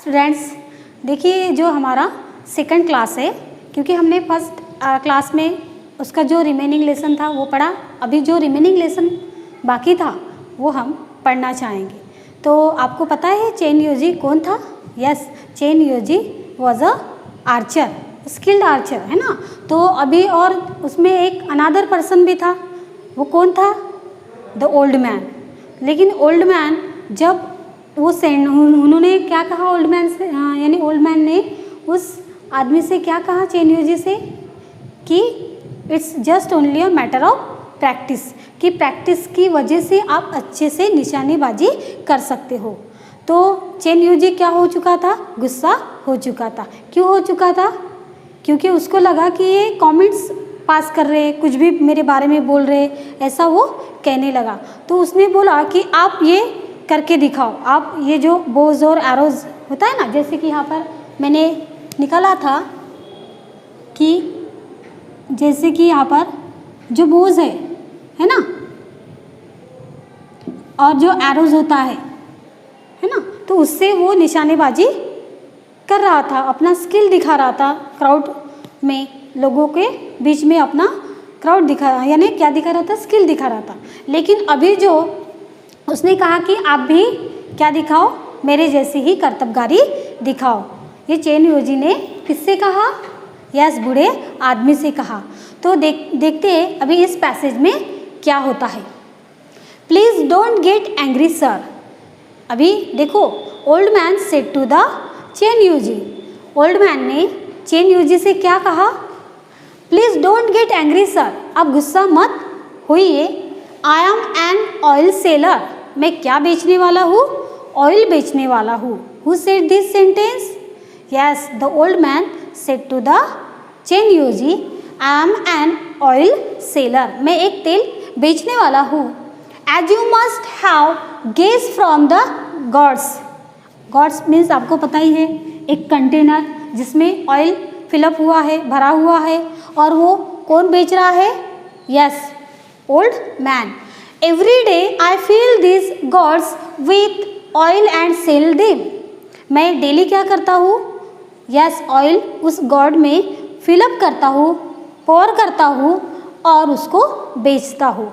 Students, देखिए जो हमारा सेकंड क्लास है, क्योंकि हमने फर्स्ट क्लास में उसका जो रिमेनिंग लेसन था वो पढ़ा, अभी जो रिमेनिंग लेसन बाकी था वो हम पढ़ना चाहेंगे। तो आपको पता है चेन योजी कौन था? Yes, Chen Yaozi was a archer, skilled archer, है ना। तो अभी और उसमें एक अनादर पर्सन भी था, वो कौन था? The old man. लेकिन ओल्ड मैन जब वो उन्होंने क्या कहा ओल्ड मैन से, यानी ओल्ड मैन ने उस आदमी से क्या कहा चेन योजी से कि it's just only a matter of practice, कि प्रैक्टिस की वजह से आप अच्छे से निशानेबाजी कर सकते हो। तो चेन योजी क्या हो चुका था? गुस्सा हो चुका था। क्यों हो चुका था? क्योंकि उसको लगा कि ये कमेंट्स पास कर रहे, कुछ भी मेरे बारे में बोल रहे, ऐसा वो कहने लगा। तो उसने बोला कि आप ये करके दिखाओ, आप ये जो बोज और एरोज होता है ना, जैसे कि यहाँ पर मैंने निकाला था कि जैसे कि यहाँ पर जो बोज है ना, और जो एरोज होता है ना, तो उससे वो निशानेबाजी कर रहा था, अपना स्किल दिखा रहा था क्राउड में, लोगों के बीच में अपना क्राउड दिखा, यानी क्या दिखा रहा था? स्किल दिखा रहा था। लेकिन अभी जो उसने कहा कि आप भी क्या दिखाओ? मेरे जैसी ही कर्तव्यगारी दिखाओ। ये चेन योजी ने किससे कहा? यस, बूढ़े आदमी से कहा। तो देखते हैं अभी इस पैसेज में क्या होता है। Please don't get angry sir. अभी देखो, old man said to the Chen Yaozi, old man ने चेन योजी से क्या कहा? Please don't get angry sir, आप गुस्सा मत होइए। I am an oil seller, मैं क्या बेचने वाला हूँ? ऑयल बेचने वाला हूँ। Who said this sentence? Yes, the old man said to the Chen Yaozi, I am an oil seller, मैं एक तेल बेचने वाला हूँ। As you must have guess from the gods, gods means आपको पता ही है, एक कंटेनर जिसमें ऑयल फिलअप हुआ है, भरा हुआ है, और वो कौन बेच रहा है? Yes, old man. Every day I fill this gods with oil and sell them, मैं डेली क्या करता हूँ? यस, ऑयल उस गॉड में फिलअप करता हूँ, पोर करता हूँ और उसको बेचता हूँ।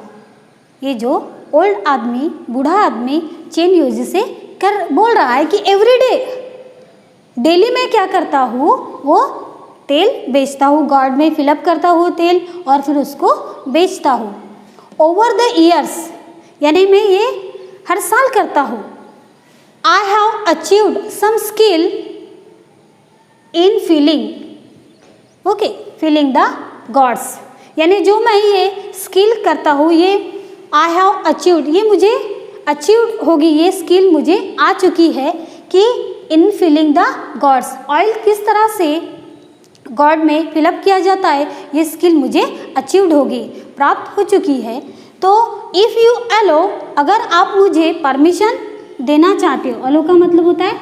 ये जो ओल्ड आदमी, बूढ़ा आदमी चेन योजी से बोल रहा है कि एवरीडे, डेली मैं क्या करता हूँ? वो तेल बेचता हूँ, गॉड में फिलअप करता हूँ तेल और फिर उसको बेचता हूँ। ओवर द ईयर्स, यानी मैं ये हर साल करता हूँ। I have achieved some skill in feeling, okay, feeling the gods, यानी जो मैं ये स्किल करता हूँ, ये आई हैव अचीव्ड, ये मुझे अचीव्ड होगी, ये स्किल मुझे आ चुकी है कि in feeling the God's, oil किस तरह से गॉड में फिलअप किया जाता है, ये स्किल मुझे अचीव्ड होगी, प्राप्त हो चुकी है। तो इफ़ यू अलो, अगर आप मुझे परमिशन देना चाहते हो, अलो का मतलब होता है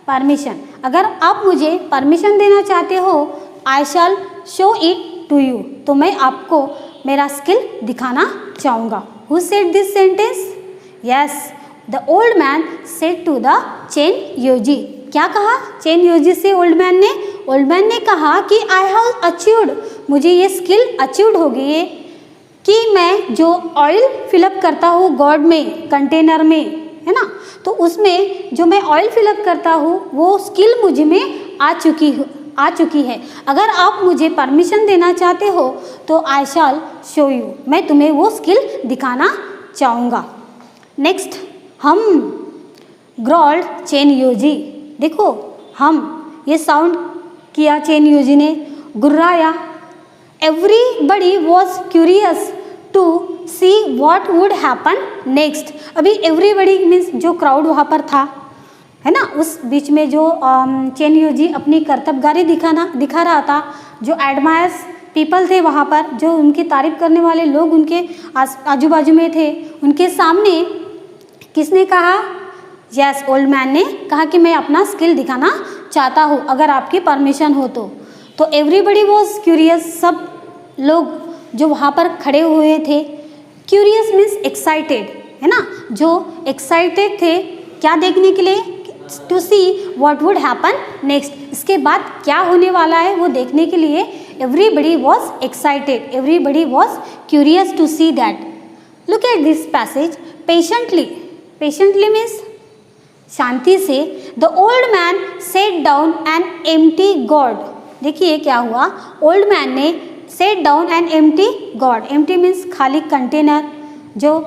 परमिशन, अगर आप मुझे परमिशन देना चाहते हो, I shall show it to you, तो मैं आपको मेरा स्किल दिखाना चाहूँगा। Who said this sentence? Yes, the old man said to the Chen Yaozi. क्या कहा चेन योजी से ओल्ड मैन ने? ओल्ड मैन ने कहा कि आई हैव अचीव्ड, मुझे ये स्किल अचीव्ड हो गई है कि मैं जो ऑयल फिलअप करता हूँ गॉड में, कंटेनर में, है ना, तो उसमें जो मैं ऑयल फिलअप करता हूँ वो स्किल मुझे में आ चुकी है। अगर आप मुझे परमिशन देना चाहते हो तो आई शैल शो यू, मैं तुम्हें वो स्किल दिखाना चाहूँगा। नेक्स्ट, हम ग्रॉल्ड चेन योजी, देखो हम ये साउंड किया चेन योजी ने, गुर्राया। Everybody was curious to see what would happen next. अभी एवरीबडी मीन्स जो क्राउड वहाँ पर था, है ना, उस बीच में जो चेन योजी अपनी कर्तव्यगारी दिखा रहा था, जो एडमायर्स पीपल थे वहाँ पर, जो उनकी तारीफ करने वाले लोग उनके आजू बाजू में थे, उनके सामने किसने कहा? यस, ओल्ड मैन ने कहा कि मैं अपना स्किल दिखाना चाहता हूँ, अगर आपकी परमिशन हो तो एवरीबडी वॉज क्यूरियस, सब लोग जो वहाँ पर खड़े हुए थे, क्यूरियस मीन्स एक्साइटेड, है ना, जो एक्साइटेड थे क्या देखने के लिए? To see what would happen next, इसके बाद क्या होने वाला है वो देखने के लिए everybody was excited, everybody was curious to see that. Look at this passage. Patiently, patiently means शांति से, the old man set down an empty gourd. देखिए क्या हुआ, ओल्ड मैन ने set down an empty gourd. Empty means खाली container, जो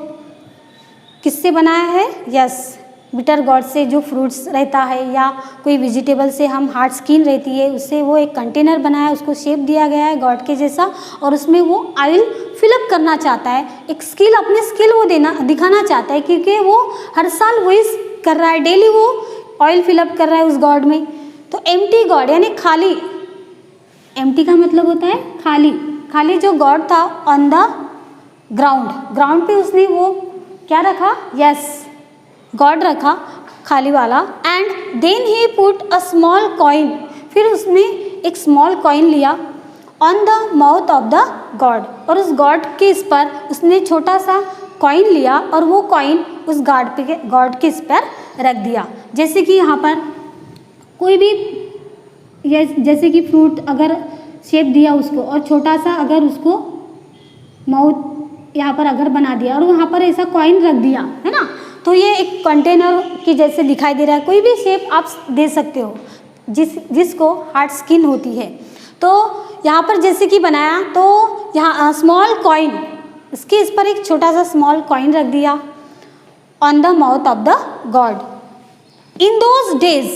किससे बनाया है, यस बिटर गॉड से, जो फ्रूट्स रहता है या कोई वेजिटेबल से हम हार्ड स्किन रहती है उससे वो एक कंटेनर बनाया, उसको शेप दिया गया है गॉड के जैसा, और उसमें वो ऑयल फिलअप करना चाहता है, एक स्किल, अपनी स्किल वो दिखाना चाहता है, क्योंकि वो हर साल वही कर रहा है, डेली वो ऑयल फिलअप कर रहा है उस गॉड में. तो एम्प्टी गॉड यानी खाली, एम्प्टी का मतलब होता है खाली, खाली जो गॉड था ऑन द ग्राउंड, ग्राउंड पे उसने वो क्या रखा, यस गॉड रखा खाली वाला. And then he put a small coin, फिर उसने एक स्मॉल कॉइन लिया on the mouth of the gourd, और उस गॉड के इस पर उसने छोटा सा कॉइन लिया और वो कॉइन उस गॉड के इस पर रख दिया. जैसे कि यहाँ पर कोई भी, ये जैसे कि फ्रूट अगर शेप दिया उसको और छोटा सा अगर उसको माउथ यहाँ पर अगर बना दिया और वहाँ पर ऐसा कॉइन रख दिया है ना, तो ये एक कंटेनर की जैसे दिखाई दे रहा है. कोई भी शेप आप दे सकते हो जिसको हार्ड स्किन होती है. तो यहाँ पर जैसे कि बनाया, तो यहाँ स्मॉल कॉइन, इसके इस पर एक छोटा सा स्मॉल कॉइन रख दिया on the mouth of the God. In those days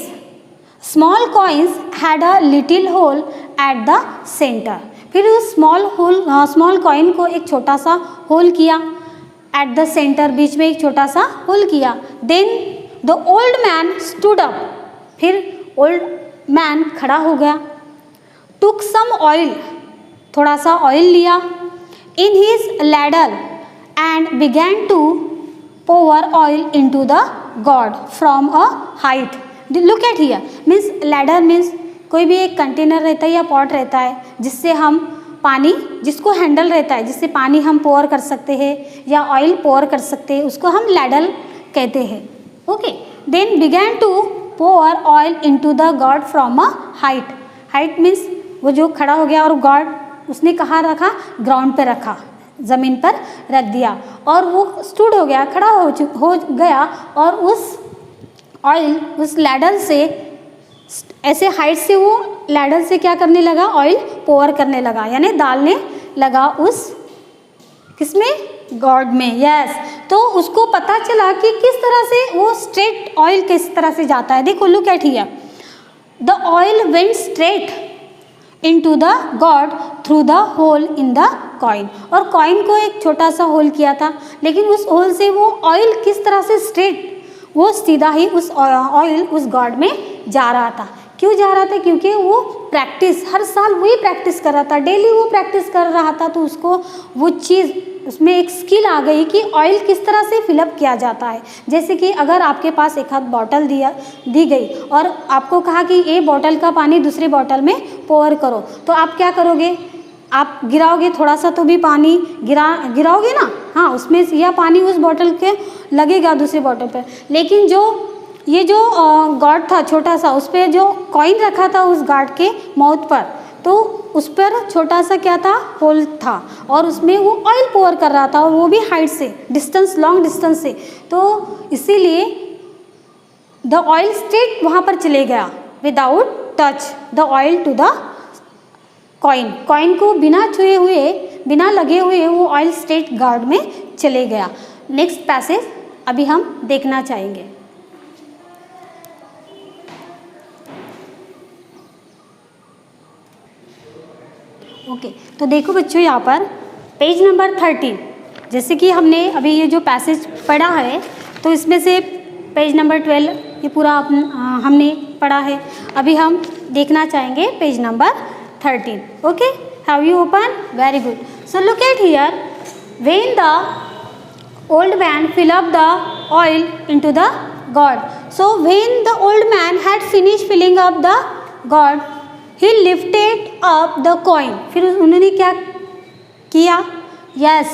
small coins had a little hole at the centre. फिर उस स्मॉल कॉइन को एक छोटा सा होल किया एट द सेंटर, बीच में एक छोटा सा होल किया. Then the old man stood up, फिर ओल्ड मैन खड़ा हो गया. टुक सम ऑयल, थोड़ा सा ऑयल लिया in his ladle and began to pour oil into the gourd from a height. Look at here, means ladder means कोई भी एक कंटेनर रहता है या पॉट रहता है जिससे हम पानी, जिसको हैंडल रहता है जिससे पानी हम पोर कर सकते हैं या ऑयल पोर कर सकते हैं, उसको हम लैडल कहते हैं. Okay. Then began to pour oil into the gourd from a height. Height means वो जो खड़ा हो गया, और गॉड उसने कहाँ रखा, ग्राउंड पे रखा, ज़मीन पर रख दिया, और वो स्टूड हो गया, खड़ा हो गया, और उस ऑयल उस लैडल से ऐसे हाइट से वो लैडल से क्या करने लगा, ऑयल पोर करने लगा, यानी डालने लगा उस किसमें, गॉड में. यस. तो उसको पता चला कि किस तरह से वो स्ट्रेट ऑयल किस तरह से जाता है. देखो look at here, the oil went straight into the gourd through the hole in the coin. और कॉइन को एक छोटा सा होल किया था, लेकिन उस होल से वो ऑयल किस तरह से स्ट्रेट, वो सीधा ही उस ऑयल उस गॉड में जा रहा था. क्यों जा रहा था, क्योंकि वो प्रैक्टिस, हर साल वही प्रैक्टिस कर रहा था, डेली वो प्रैक्टिस कर रहा था, तो उसको वो चीज़, उसमें एक स्किल आ गई कि ऑयल किस तरह से फिलअप किया जाता है. जैसे कि अगर आपके पास एक हाथ बॉटल दी गई और आपको कहा कि ये बॉटल का पानी दूसरी बॉटल में पोर करो, तो आप क्या करोगे, आप गिराओगे, थोड़ा सा तो भी पानी गिराओगे ना, हाँ, उसमें यह पानी उस बॉटल के लगेगा दूसरी बॉटल पर. लेकिन ये जो गॉड था छोटा सा, उस पर जो कॉइन रखा था उस गॉड के माउथ पर, तो उस पर छोटा सा क्या था, होल था, और उसमें वो ऑयल पोर कर रहा था, और वो भी हाइट से, डिस्टेंस, लॉन्ग डिस्टेंस से. तो इसीलिए द ऑयल स्ट्रेट वहाँ पर चले गया without touch the oil to the coin. Coin को बिना छुए हुए, बिना लगे हुए वो ऑयल स्ट्रेट गॉड में चले गया. नेक्स्ट पैसेज अभी हम देखना चाहेंगे. ओके. तो देखो बच्चों, यहाँ पर पेज नंबर 13, जैसे कि हमने अभी ये जो पैसेज पढ़ा है, तो इसमें से पेज नंबर 12 ये पूरा हमने पढ़ा है. अभी हम देखना चाहेंगे page number 13. Okay, have you open? Very good. So look at here, when the old man fill up the oil into the god. So when the old man had finished filling up the god, he lifted up the coin. फिर उन्होंने क्या किया? Yes,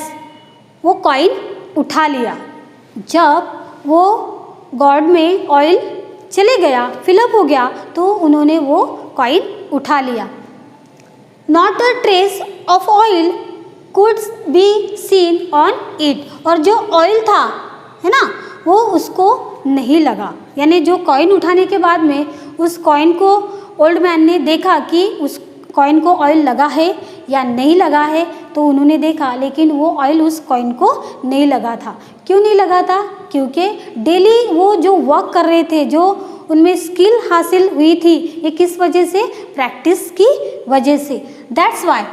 वो coin उठा लिया. जब वो God में ऑयल चले गया, फिलअप हो गया, तो उन्होंने वो कॉइन उठा लिया। Not a trace of oil could be seen on it, और जो ऑयल था है ना वो उसको नहीं लगा, यानी जो कॉइन उठाने के बाद में उस कॉइन को ओल्ड मैन ने देखा कि उस कॉइन को ऑयल लगा है या नहीं लगा है, तो उन्होंने देखा लेकिन वो ऑयल उस कॉइन को नहीं लगा था। क्यों नहीं लगा था? क्योंकि डेली वो जो वर्क कर रहे थे, जो उनमें स्किल हासिल हुई थी, ये किस वजह से? प्रैक्टिस की वजह से। That's why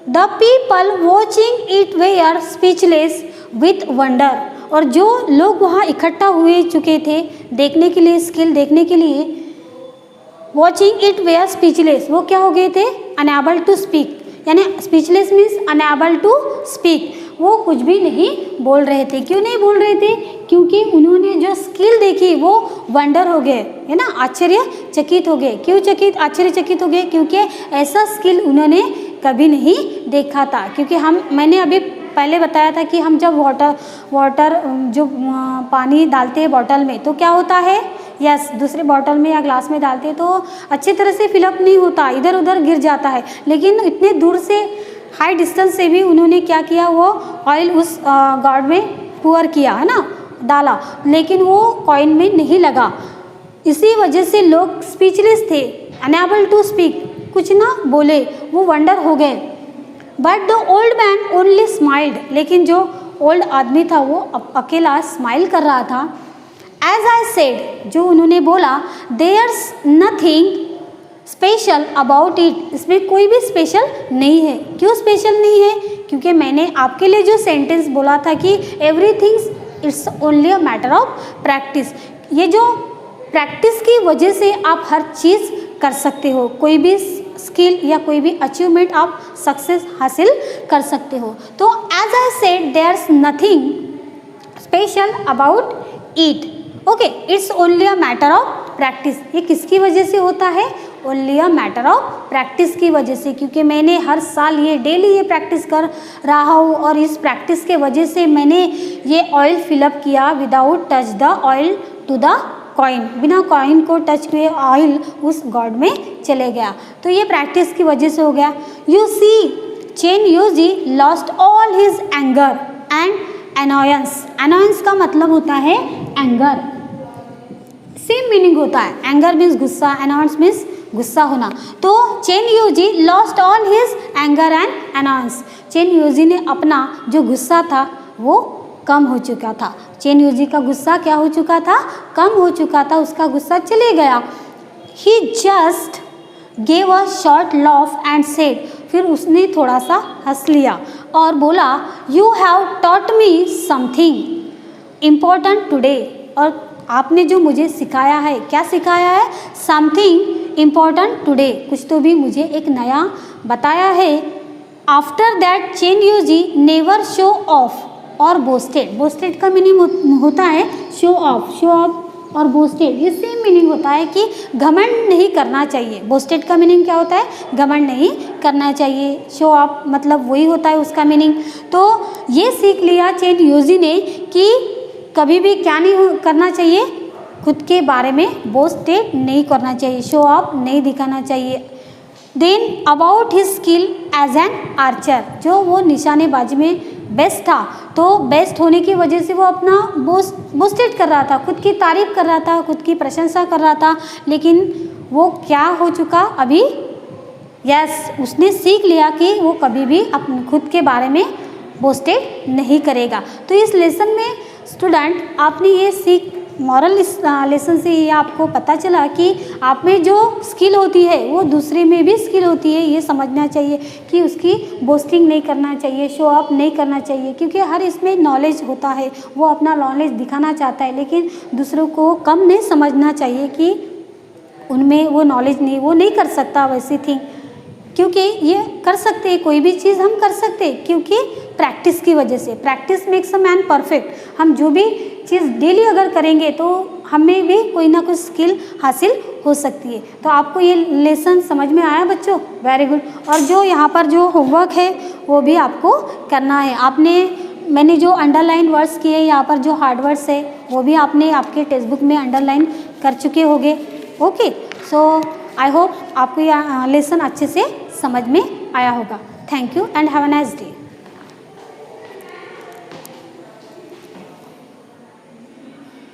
the people watching it were speechless with wonder, और जो लोग वहाँ इकट्ठा हुए चुके थे देखने के लिए, स्किल देखने के लिए, वॉचिंग इट वेयर स्पीचलेस, वो क्या हो गए थे? अनएबल टू स्पीक, यानी speechless means unable to speak, वो कुछ भी नहीं बोल रहे थे। क्यों नहीं बोल रहे थे? क्योंकि उन्होंने जो स्किल देखी वो वंडर हो गए, है ना, आश्चर्यचकित हो गए। क्यों आश्चर्यचकित हो गए? क्योंकि ऐसा स्किल उन्होंने कभी नहीं देखा था। क्योंकि मैंने अभी पहले बताया था कि हम जब वाटर जो पानी डालते हैं बॉटल में, तो क्या होता है? यस, दूसरे बॉटल में या ग्लास में डालते हैं तो अच्छी तरह से फिलअप नहीं होता, इधर उधर गिर जाता है। लेकिन इतने दूर से, हाई डिस्टेंस से भी उन्होंने क्या किया, वो ऑयल उस गॉड में पुअर किया, है ना, डाला, लेकिन वो कॉइन में नहीं लगा। इसी वजह से लोग स्पीचलेस थे, अनएबल टू स्पीक, कुछ ना बोले, वो वंडर हो गए। But the old man only smiled, लेकिन जो ओल्ड आदमी था वो अकेला स्माइल कर रहा था। एज आई सेड, जो उन्होंने बोला, there's nothing special about it, इसमें कोई भी स्पेशल नहीं है। क्यों स्पेशल नहीं है? क्योंकि मैंने आपके लिए जो सेंटेंस बोला था कि everything it's only a matter of practice, ये जो प्रैक्टिस की वजह से आप हर चीज़ कर सकते हो, कोई भी स्किल या कोई भी अचीवमेंट आप सक्सेस हासिल कर सकते हो। तो as I said there's nothing special about it, okay, it's only a matter of practice. ये किसकी वजह से होता है? Only a matter of practice की वजह से, क्योंकि मैंने हर साल ये डेली ये प्रैक्टिस कर रहा हूँ, और इस प्रैक्टिस के वजह से मैंने ये ऑयल फिलअप किया without touch the oil to the coin, बिना कॉइन को टच किए ऑयल उस गॉड में चले गया। तो ये प्रैक्टिस की वजह से हो गया। You see Chen Yuji lost all his anger and annoyance, annoyance का मतलब होता है एंगर, सेम मीनिंग होता है। एंगर मीन्स गुस्सा, अनॉयंस मीन्स गुस्सा होना। तो Chen Yuji lost all his anger and annoyance, Chen Yuji ने अपना जो गुस्सा था वो कम हो चुका था। चेन यूजी का गुस्सा क्या हो चुका था? कम हो चुका था, उसका गुस्सा चले गया। He just gave a short laugh and said, फिर उसने थोड़ा सा हंस लिया और बोला, you have taught me something important today, और आपने जो मुझे सिखाया है, क्या सिखाया है? समथिंग इम्पोर्टेंट टुडे, कुछ तो भी मुझे एक नया बताया है। After that Chen Yuji never show off और बोस्टेड, बोस्टेड का मीनिंग होता है शो ऑफ और बोस्टेड, ये सेम मीनिंग होता है कि घमंड नहीं करना चाहिए। बोस्टेड का मीनिंग क्या होता है? घमंड नहीं करना चाहिए। शो ऑफ मतलब वही होता है उसका मीनिंग। तो ये सीख लिया चेन यूजी ने कि कभी भी क्या नहीं करना चाहिए, खुद के बारे में बोस्टेड नहीं करना चाहिए, शो ऑफ नहीं दिखाना चाहिए। Then about his skill as an archer, जो वो निशानेबाजी में बेस्ट था, तो बेस्ट होने की वजह से वो अपना बोस्टेड कर रहा था, खुद की तारीफ कर रहा था, खुद की प्रशंसा कर रहा था। लेकिन वो क्या हो चुका अभी? यस, उसने सीख लिया कि वो कभी भी अपने खुद के बारे में बोस्टेड नहीं करेगा। तो इस लेसन में स्टूडेंट आपने ये सीख, मॉरल इस लेसन से ये आपको पता चला कि आप में जो स्किल होती है वो दूसरे में भी स्किल होती है। ये समझना चाहिए कि उसकी बोस्टिंग नहीं करना चाहिए, शो ऑफ नहीं करना चाहिए, क्योंकि हर इसमें नॉलेज होता है, वो अपना नॉलेज दिखाना चाहता है, लेकिन दूसरों को कम नहीं समझना चाहिए कि उनमें वो नॉलेज नहीं, वो नहीं कर सकता वैसी थिंग, क्योंकि ये कर सकते हैं, कोई भी चीज़ हम कर सकते हैं, क्योंकि प्रैक्टिस की वजह से। Practice makes a man perfect. हम जो भी चीज़ डेली अगर करेंगे तो हमें भी कोई ना कोई स्किल हासिल हो सकती है। तो आपको ये लेसन समझ में आया बच्चों? Very good. और जो यहाँ पर जो होमवर्क है वो भी आपको करना है। मैंने जो अंडरलाइन वर्ड्स किए, यहाँ पर जो हार्ड वर्ड्स है वो भी आपने आपके टेक्स्ट बुक में अंडरलाइन कर चुके होंगे। ओके, सो आई होप आपको ये लेसन अच्छे से समझ में आया होगा। Thank you and have a nice day.